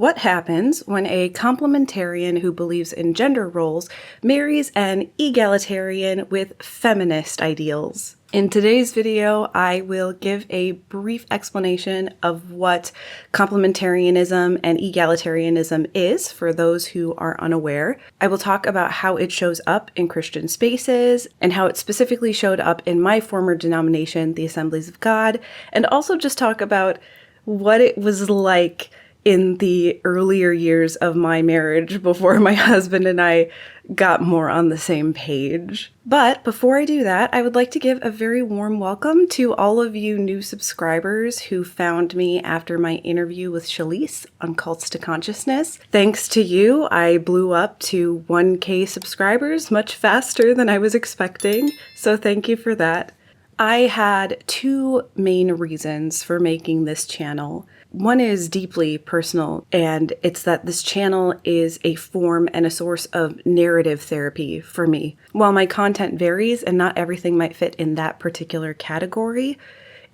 What happens when a complementarian who believes in gender roles marries an egalitarian with feminist ideals? In today's video, I will give a brief explanation of what complementarianism and egalitarianism is for those who are unaware. I will talk about how it shows up in Christian spaces and how it specifically showed up in my former denomination, the Assemblies of God, and also just talk about what it was like in the earlier years of my marriage before my husband and I got more on the same page. But before I do that, I would like to give a very warm welcome to all of you new subscribers who found me after my interview with Shalise on Cults to Consciousness. Thanks to you, I blew up to 1K subscribers much faster than I was expecting, so thank you for that. I had two main reasons for making this channel. One is deeply personal, and it's that this channel is a form and a source of narrative therapy for me. While my content varies and not everything might fit in that particular category,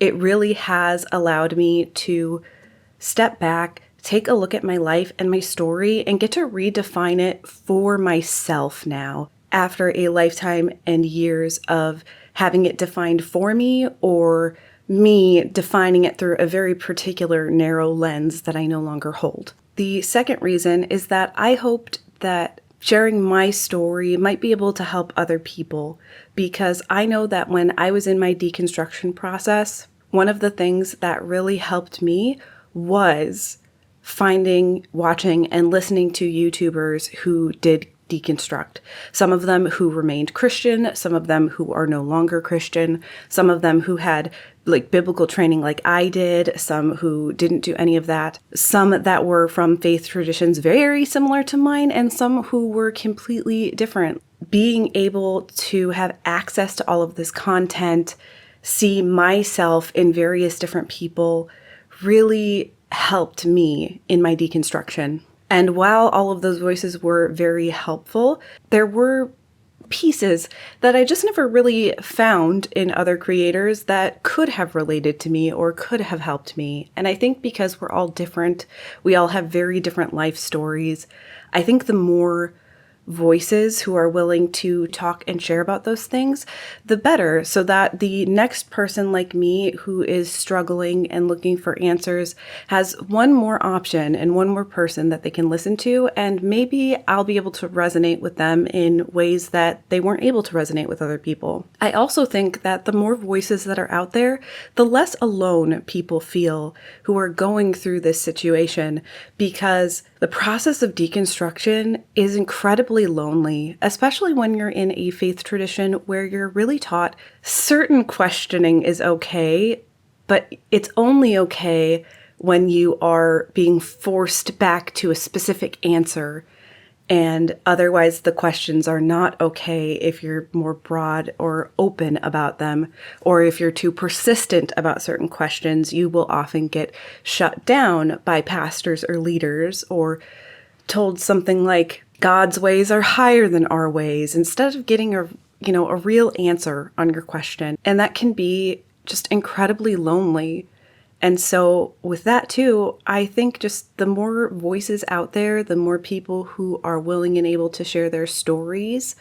it really has allowed me to step back, take a look at my life and my story, and get to redefine it for myself now, after a lifetime and years of having it defined for me or me defining it through a very particular narrow lens that I no longer hold. The second reason is that I hoped that sharing my story might be able to help other people, because I know that when I was in my deconstruction process, one of the things that really helped me was finding, watching, and listening to YouTubers who did deconstruct. Some of them who remained Christian, some of them who are no longer Christian, some of them who had biblical training like I did, some who didn't do any of that, some that were from faith traditions very similar to mine, and some who were completely different. Being able to have access to all of this content, see myself in various different people, really helped me in my deconstruction. And while all of those voices were very helpful, there were pieces that I just never really found in other creators that could have related to me or could have helped me. And I think because we're all different, we all have very different life stories, I think the more voices who are willing to talk and share about those things, the better, so that the next person like me who is struggling and looking for answers has one more option and one more person that they can listen to, and maybe I'll be able to resonate with them in ways that they weren't able to resonate with other people. I also think that the more voices that are out there, the less alone people feel who are going through this situation, because the process of deconstruction is incredibly lonely, especially when you're in a faith tradition where you're really taught certain questioning is okay, but it's only okay when you are being forced back to a specific answer. And otherwise, the questions are not okay if you're more broad or open about them, or if you're too persistent about certain questions, you will often get shut down by pastors or leaders, or told something like, God's ways are higher than our ways, instead of getting a real answer on your question. And that can be just incredibly lonely. And so with that too, I think just the more voices out there, the more people who are willing and able to share their stories,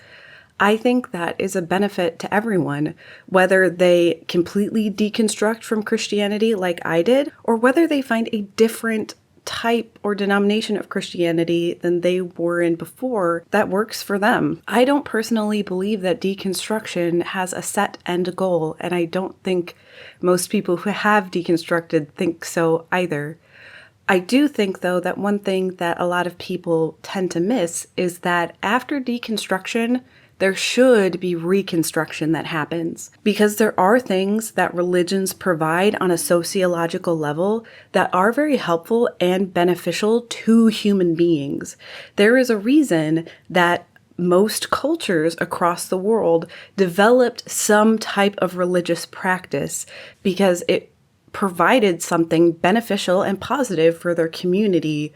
I think that is a benefit to everyone, whether they completely deconstruct from Christianity like I did, or whether they find a different type or denomination of Christianity than they were in before that works for them. I don't personally believe that deconstruction has a set end goal, and I don't think most people who have deconstructed think so either. I do think, though, that one thing that a lot of people tend to miss is that after deconstruction, there should be reconstruction that happens, because there are things that religions provide on a sociological level that are very helpful and beneficial to human beings. There is a reason that most cultures across the world developed some type of religious practice, because it provided something beneficial and positive for their community.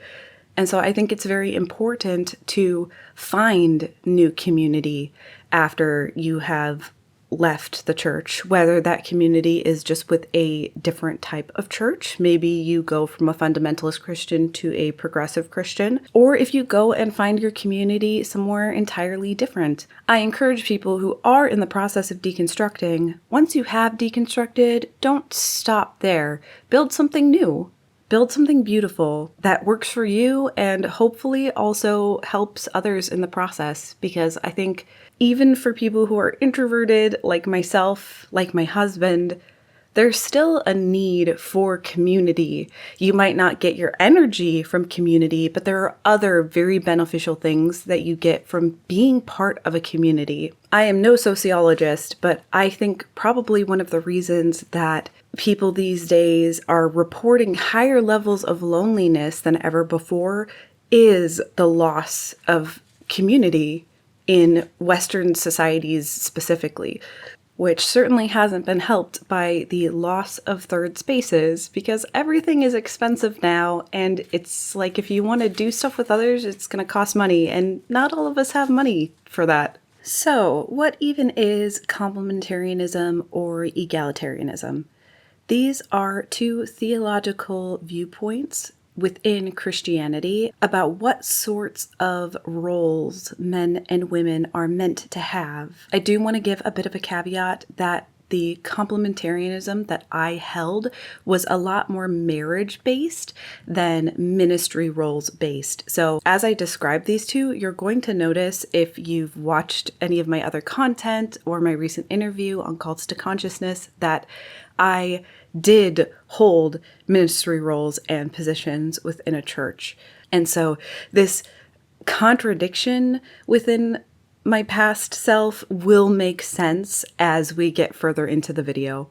And so I think it's very important to find new community after you have left the church, whether that community is just with a different type of church. Maybe you go from a fundamentalist Christian to a progressive Christian, or if you go and find your community somewhere entirely different. I encourage people who are in the process of deconstructing, once you have deconstructed, don't stop there. Build something new. Build something beautiful that works for you and hopefully also helps others in the process. Because I think even for people who are introverted, like myself, like my husband, there's still a need for community. You might not get your energy from community, but there are other very beneficial things that you get from being part of a community. I am no sociologist, but I think probably one of the reasons that people these days are reporting higher levels of loneliness than ever before is the loss of community in Western societies specifically, which certainly hasn't been helped by the loss of third spaces, because everything is expensive now, and it's like if you want to do stuff with others, it's going to cost money, and not all of us have money for that. So, what even is complementarianism or egalitarianism? These are two theological viewpoints within Christianity about what sorts of roles men and women are meant to have. I do want to give a bit of a caveat that the complementarianism that I held was a lot more marriage-based than ministry roles-based. So as I describe these two, you're going to notice, if you've watched any of my other content or my recent interview on Cults to Consciousness, that I did hold ministry roles and positions within a church. And so this contradiction within my past self will make sense as we get further into the video.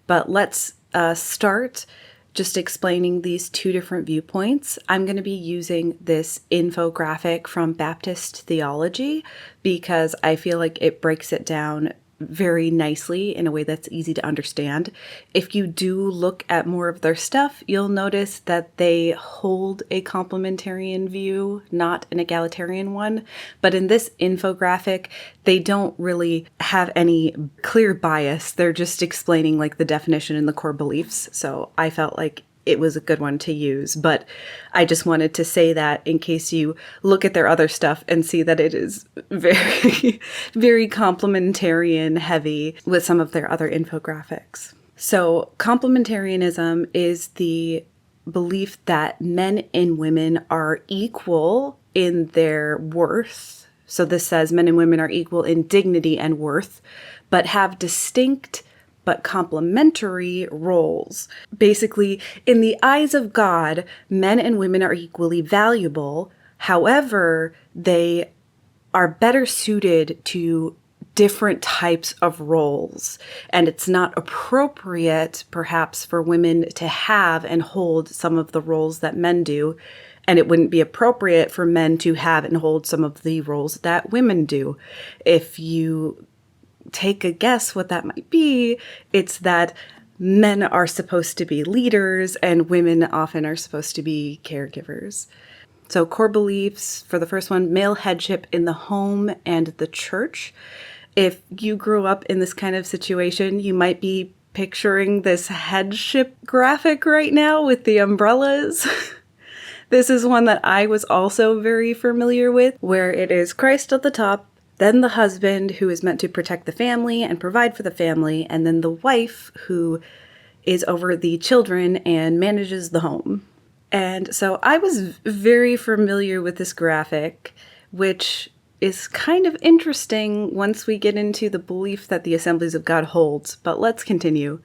But let's start just explaining these two different viewpoints. I'm going to be using this infographic from Baptist Theology because I feel like it breaks it down very nicely in a way that's easy to understand. If you do look at more of their stuff, you'll notice that they hold a complementarian view, not an egalitarian one. But in this infographic, they don't really have any clear bias. They're just explaining like the definition and the core beliefs. So I felt like it was a good one to use, but I just wanted to say that in case you look at their other stuff and see that it is very, very complementarian heavy with some of their other infographics. So complementarianism is the belief that men and women are equal in their worth. So this says men and women are equal in dignity and worth, but have distinct but complementary roles. Basically, in the eyes of God, men and women are equally valuable. However, they are better suited to different types of roles. And it's not appropriate, perhaps, for women to have and hold some of the roles that men do. And it wouldn't be appropriate for men to have and hold some of the roles that women do. If you take a guess what that might be, it's that men are supposed to be leaders and women often are supposed to be caregivers. So core beliefs for the first one, male headship in the home and the church. If you grew up in this kind of situation, you might be picturing this headship graphic right now with the umbrellas. This is one that I was also very familiar with, where it is Christ at the top, then the husband, who is meant to protect the family and provide for the family, and then the wife, who is over the children and manages the home. And so I was very familiar with this graphic, which is kind of interesting once we get into the belief that the Assemblies of God holds. But let's continue.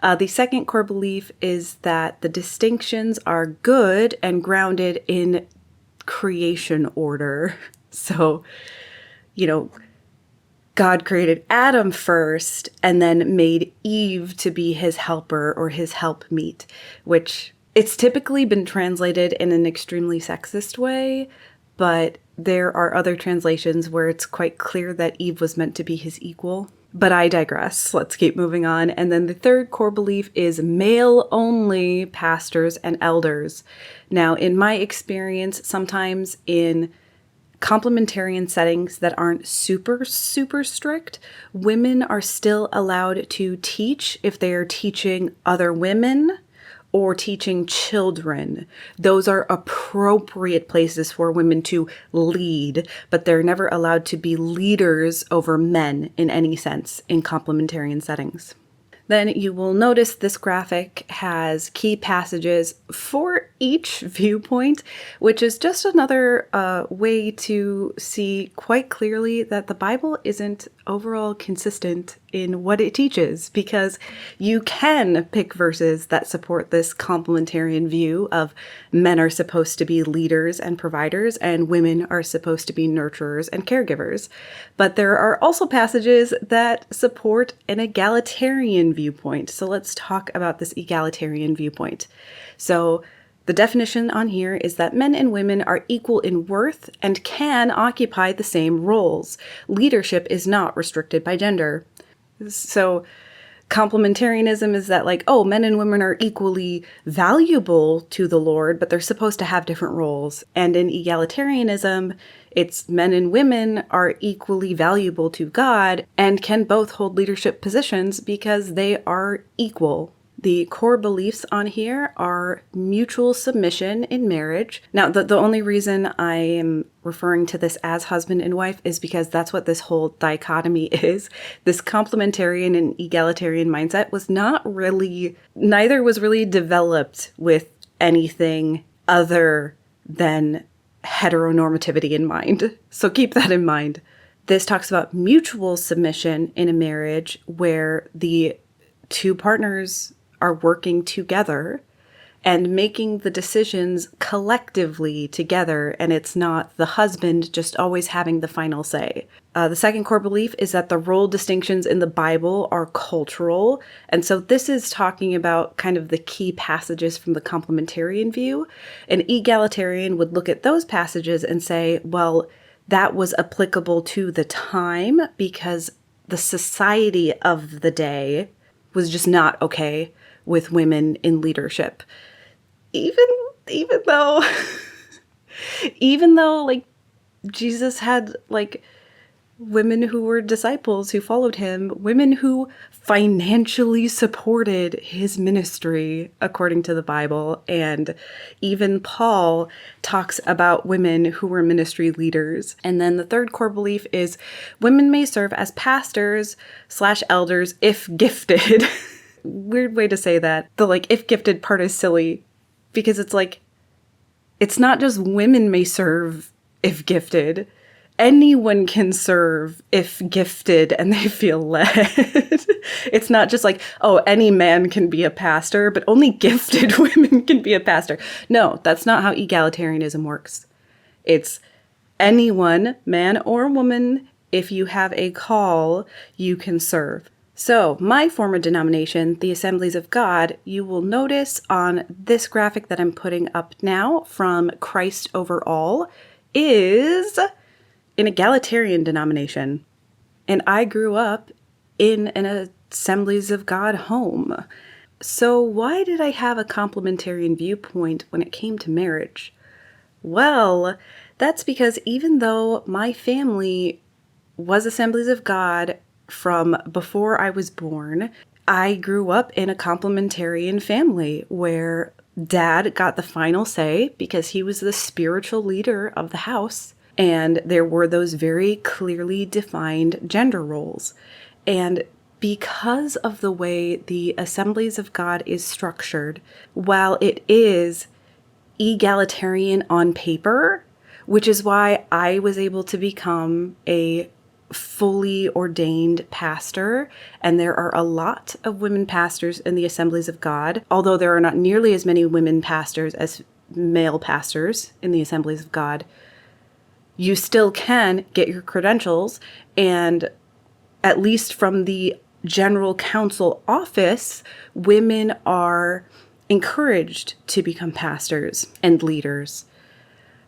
The second core belief is that the distinctions are good and grounded in creation order. So, God created Adam first and then made Eve to be his helper or his helpmeet, which it's typically been translated in an extremely sexist way, but there are other translations where it's quite clear that Eve was meant to be his equal. But I digress. Let's keep moving on. And then the third core belief is male-only pastors and elders. Now, in my experience, sometimes in complementarian settings that aren't super, super strict, women are still allowed to teach if they are teaching other women or teaching children. Those are appropriate places for women to lead, but they're never allowed to be leaders over men in any sense in complementarian settings. Then you will notice this graphic has key passages for each viewpoint, which is just another way to see quite clearly that the Bible isn't overall consistent in what it teaches, because you can pick verses that support this complementarian view of men are supposed to be leaders and providers and women are supposed to be nurturers and caregivers. But there are also passages that support an egalitarian viewpoint. So let's talk about this egalitarian viewpoint. So the definition on here is that men and women are equal in worth and can occupy the same roles. Leadership is not restricted by gender. So complementarianism is that, like, oh, men and women are equally valuable to the Lord, but they're supposed to have different roles. And in egalitarianism, it's men and women are equally valuable to God and can both hold leadership positions because they are equal. The core beliefs on here are mutual submission in marriage. Now, the only reason I am referring to this as husband and wife is because that's what this whole dichotomy is. This complementarian and egalitarian mindset was neither was really developed with anything other than heteronormativity in mind. So keep that in mind. This talks about mutual submission in a marriage where the two partners are working together and making the decisions collectively together, and it's not the husband just always having the final say. The second core belief is that the role distinctions in the Bible are cultural, and so this is talking about kind of the key passages from the complementarian view. An egalitarian would look at those passages and say, well, that was applicable to the time because the society of the day was just not okay with women in leadership. Even though like Jesus had like women who were disciples who followed him, women who financially supported his ministry according to the Bible, and even Paul talks about women who were ministry leaders. And then the third core belief is women may serve as pastors/elders if gifted. Weird way to say that. The like if gifted part is silly because it's like, it's not just women may serve if gifted. Anyone can serve if gifted and they feel led. It's not just like, oh, any man can be a pastor, but only gifted women can be a pastor. No, that's not how egalitarianism works. It's anyone, man or woman, if you have a call, you can serve. So my former denomination, the Assemblies of God, you will notice on this graphic that I'm putting up now from Christ Over All, is an egalitarian denomination. And I grew up in an Assemblies of God home. So why did I have a complementarian viewpoint when it came to marriage? Well, that's because even though my family was Assemblies of God from before I was born, I grew up in a complementarian family where Dad got the final say because he was the spiritual leader of the house. And there were those very clearly defined gender roles. And because of the way the Assemblies of God is structured, while it is egalitarian on paper, which is why I was able to become a fully ordained pastor, and there are a lot of women pastors in the Assemblies of God, although there are not nearly as many women pastors as male pastors in the Assemblies of God. You still can get your credentials, and at least from the General Council office, women are encouraged to become pastors and leaders.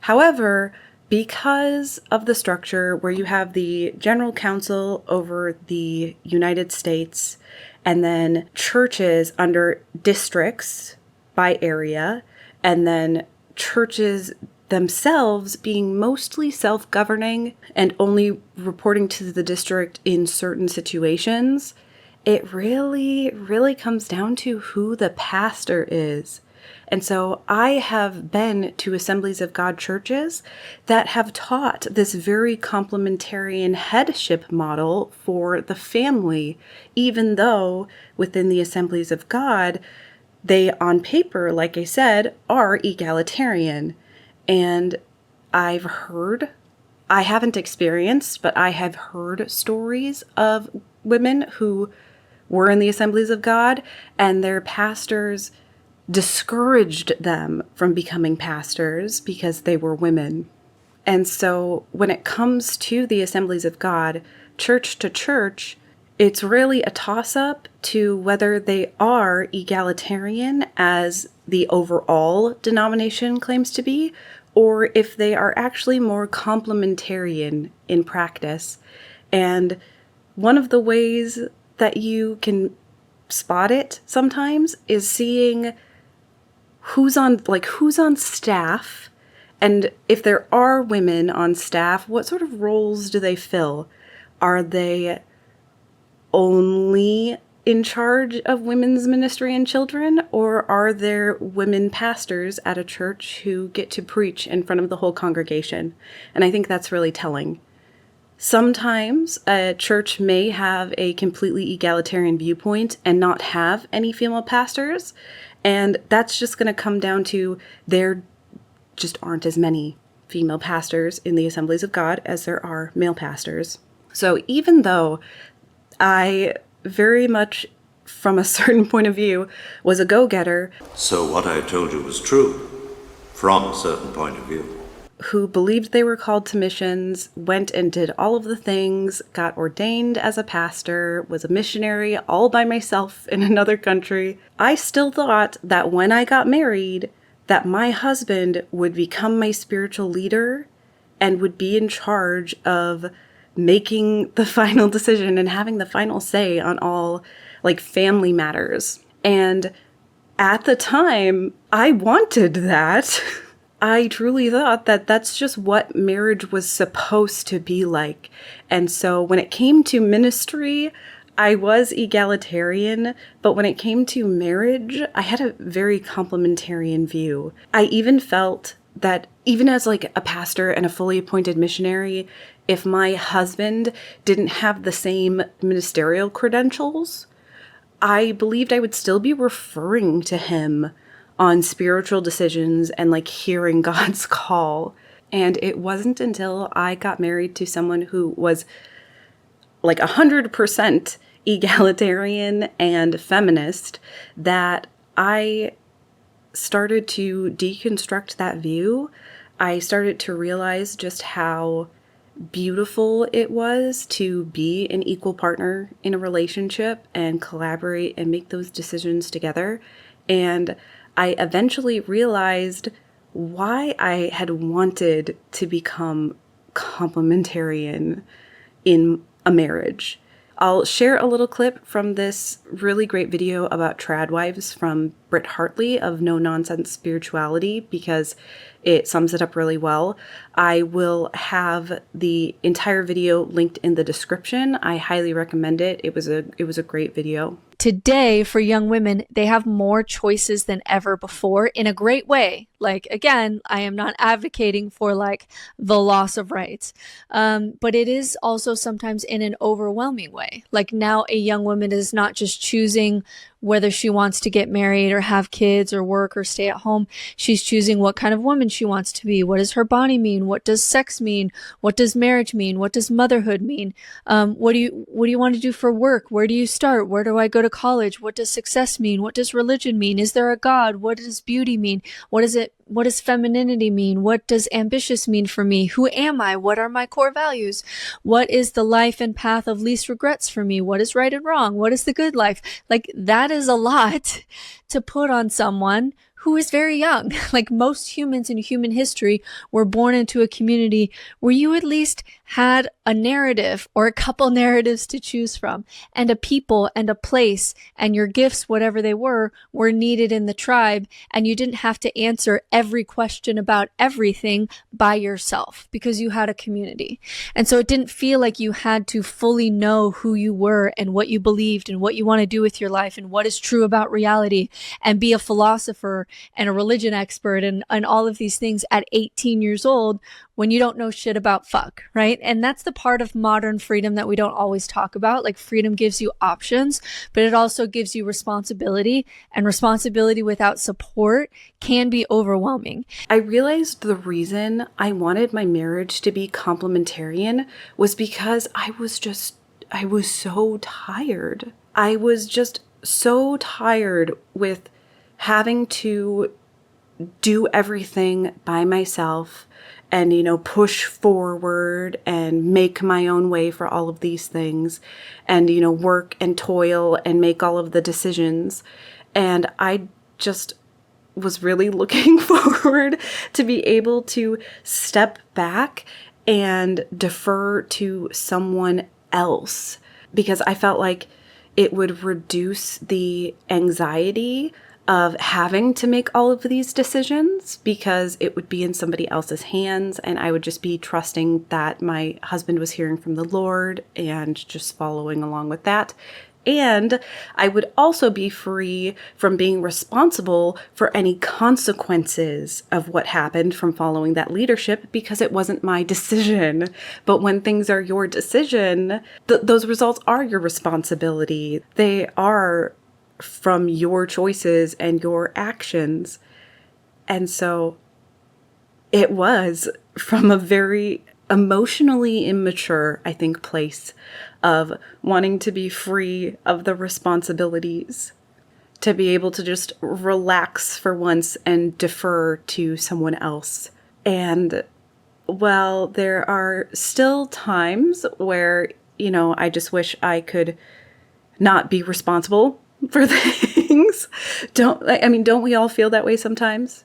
However, because of the structure where you have the General Council over the United States and then churches under districts by area, and then churches themselves being mostly self-governing and only reporting to the district in certain situations, it really, really comes down to who the pastor is. And so I have been to Assemblies of God churches that have taught this very complementarian headship model for the family, even though within the Assemblies of God, they on paper, like I said, are egalitarian. And I haven't experienced, but I have heard stories of women who were in the Assemblies of God and their pastors discouraged them from becoming pastors because they were women. And so when it comes to the Assemblies of God, church to church, it's really a toss-up to whether they are egalitarian, as the overall denomination claims to be, or if they are actually more complementarian in practice. And one of the ways that you can spot it sometimes is seeing who's on staff, and if there are women on staff, what sort of roles do they fill? Are they only in charge of women's ministry and children, or are there women pastors at a church who get to preach in front of the whole congregation? And I think that's really telling. Sometimes a church may have a completely egalitarian viewpoint and not have any female pastors, and that's just going to come down to there just aren't as many female pastors in the Assemblies of God as there are male pastors. So even though I very much, from a certain point of view, was a go-getter. So what I told you was true, from a certain point of view. Who believed they were called to missions, went and did all of the things, got ordained as a pastor, was a missionary all by myself in another country. I still thought that when I got married, that my husband would become my spiritual leader and would be in charge of making the final decision and having the final say on all family matters. And at the time, I wanted that. I truly thought that that's just what marriage was supposed to be like. And so when it came to ministry, I was egalitarian, but when it came to marriage, I had a very complementarian view. I even felt that even as a pastor and a fully appointed missionary, if my husband didn't have the same ministerial credentials, I believed I would still be referring to him on spiritual decisions and hearing God's call. And it wasn't until I got married to someone who was 100% egalitarian and feminist that I started to deconstruct that view. I started to realize just how beautiful it was to be an equal partner in a relationship and collaborate and make those decisions together. And I eventually realized why I had wanted to become complementarian in a marriage. I'll share a little clip from this really great video about trad wives from Britt Hartley of No Nonsense Spirituality because it sums it up really well. I will have the entire video linked in the description. I highly recommend it. It was a great video. Today, for young women, they have more choices than ever before in a great way. Again, I am not advocating for the loss of rights, but it is also sometimes in an overwhelming way. Now a young woman is not just choosing whether she wants to get married or have kids or work or stay at home. She's choosing what kind of woman she wants to be. What does her body mean? What does sex mean? What does marriage mean? What does motherhood mean? What do you want to do for work? Where do you start? Where do I go to college? What does success mean? What does religion mean? Is there a God? What does beauty mean? What does femininity mean? What does ambitious mean for me? Who am I? What are my core values? What is the life and path of least regrets for me? What is right and wrong? What is the good life? That is a lot to put on someone who is very young. Like most humans in human history were born into a community where you at least had a narrative or a couple narratives to choose from, and a people and a place, and your gifts, whatever they were needed in the tribe, and you didn't have to answer every question about everything by yourself because you had a community. And so it didn't feel like you had to fully know who you were and what you believed and what you want to do with your life and what is true about reality and be a philosopher and a religion expert and all of these things at 18 years old when you don't know shit about fuck, right? And that's the part of modern freedom that we don't always talk about. Like, freedom gives you options, but it also gives you responsibility, and responsibility without support can be overwhelming. I realized the reason I wanted my marriage to be complementarian was because I was so tired. I was just so tired with having to do everything by myself and, push forward and make my own way for all of these things and, work and toil and make all of the decisions. And I just was really looking forward to be able to step back and defer to someone else, because I felt like it would reduce the anxiety of having to make all of these decisions, because it would be in somebody else's hands and I would just be trusting that my husband was hearing from the Lord and just following along with that. And I would also be free from being responsible for any consequences of what happened from following that leadership, because it wasn't my decision. But when things are your decision, those results are your responsibility. They are from your choices and your actions. And so it was from a very emotionally immature, I think, place of wanting to be free of the responsibilities, to be able to just relax for once and defer to someone else. And while there are still times where, I just wish I could not be responsible for things. Don't we all feel that way sometimes?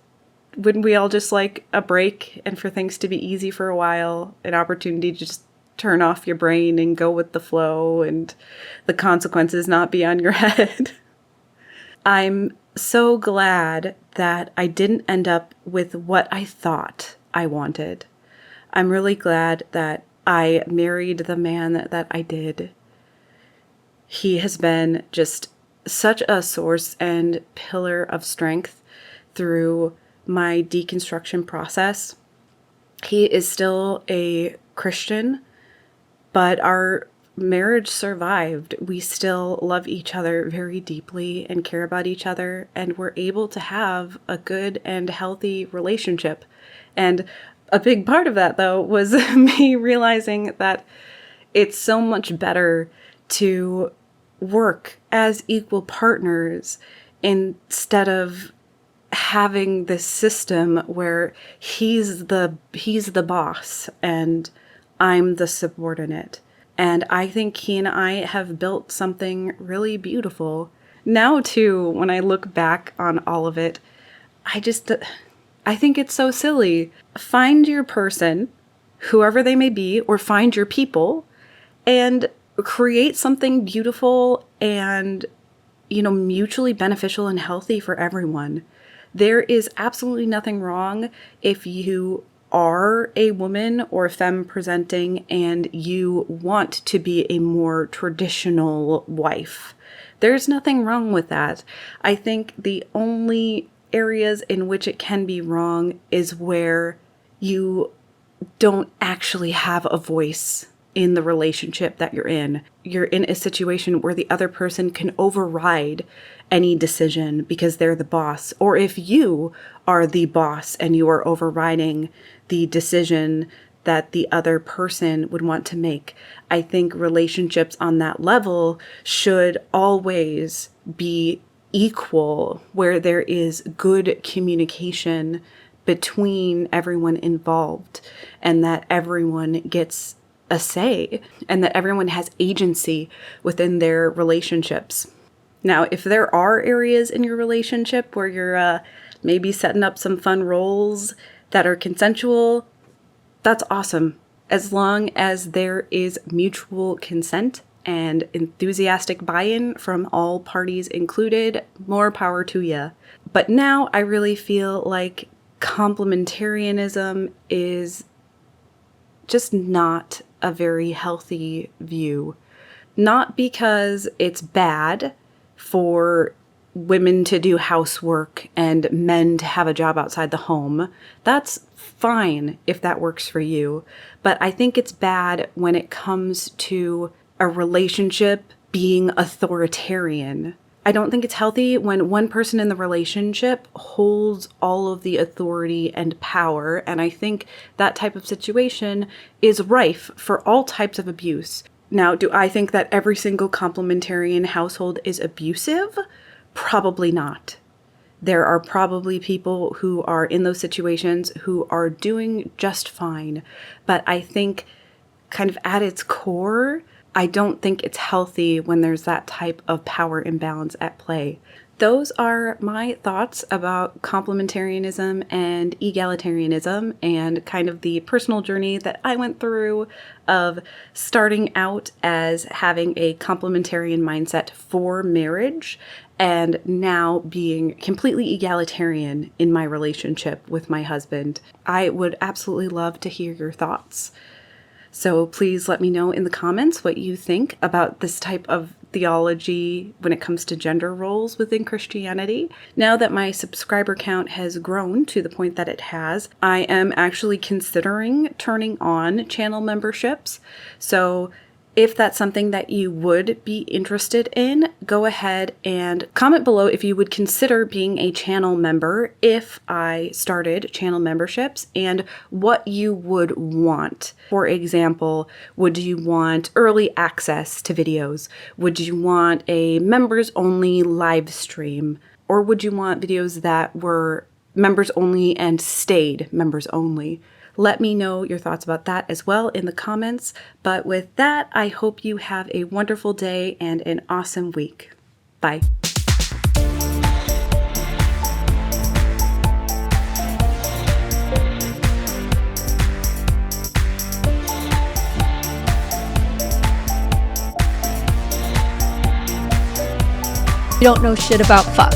Wouldn't we all just like a break and for things to be easy for a while, an opportunity to just turn off your brain and go with the flow and the consequences not be on your head? I'm so glad that I didn't end up with what I thought I wanted. I'm really glad that I married the man that I did. He has been just such a source and pillar of strength through my deconstruction process. He is still a Christian, but our marriage survived. We still love each other very deeply and care about each other, and we're able to have a good and healthy relationship. And a big part of that, though, was me realizing that it's so much better to work as equal partners instead of having this system where he's the boss and I'm the subordinate. And I think he and I have built something really beautiful. Now, too, when I look back on all of it, I think it's so silly. Find your person, whoever they may be, or find your people, and create something beautiful and, mutually beneficial and healthy for everyone. There is absolutely nothing wrong if you are a woman or femme presenting and you want to be a more traditional wife. There's nothing wrong with that. I think the only areas in which it can be wrong is where you don't actually have a voice in the relationship that you're in. You're in a situation where the other person can override any decision because they're the boss. Or if you are the boss and you are overriding the decision that the other person would want to make. I think relationships on that level should always be equal, where there is good communication between everyone involved and that everyone gets a say and that everyone has agency within their relationships. Now, if there are areas in your relationship where you're maybe setting up some fun roles that are consensual, that's awesome. As long as there is mutual consent and enthusiastic buy-in from all parties included, more power to ya. But now I really feel like complementarianism is just not a very healthy view. Not because it's bad for women to do housework and men to have a job outside the home. That's fine if that works for you. But I think it's bad when it comes to a relationship being authoritarian. I don't think it's healthy when one person in the relationship holds all of the authority and power, and I think that type of situation is rife for all types of abuse. Now, do I think that every single complementarian household is abusive? Probably not. There are probably people who are in those situations who are doing just fine, but I think kind of at its core, I don't think it's healthy when there's that type of power imbalance at play. Those are my thoughts about complementarianism and egalitarianism and kind of the personal journey that I went through of starting out as having a complementarian mindset for marriage and now being completely egalitarian in my relationship with my husband. I would absolutely love to hear your thoughts. So please let me know in the comments what you think about this type of theology when it comes to gender roles within Christianity. Now that my subscriber count has grown to the point that it has, I am actually considering turning on channel memberships. So if that's something that you would be interested in, go ahead and comment below if you would consider being a channel member if I started channel memberships and what you would want. For example, would you want early access to videos? Would you want a members only live stream? Or would you want videos that were members only and stayed members only? Let me know your thoughts about that as well in the comments. But with that, I hope you have a wonderful day and an awesome week. Bye. You don't know shit about fuck.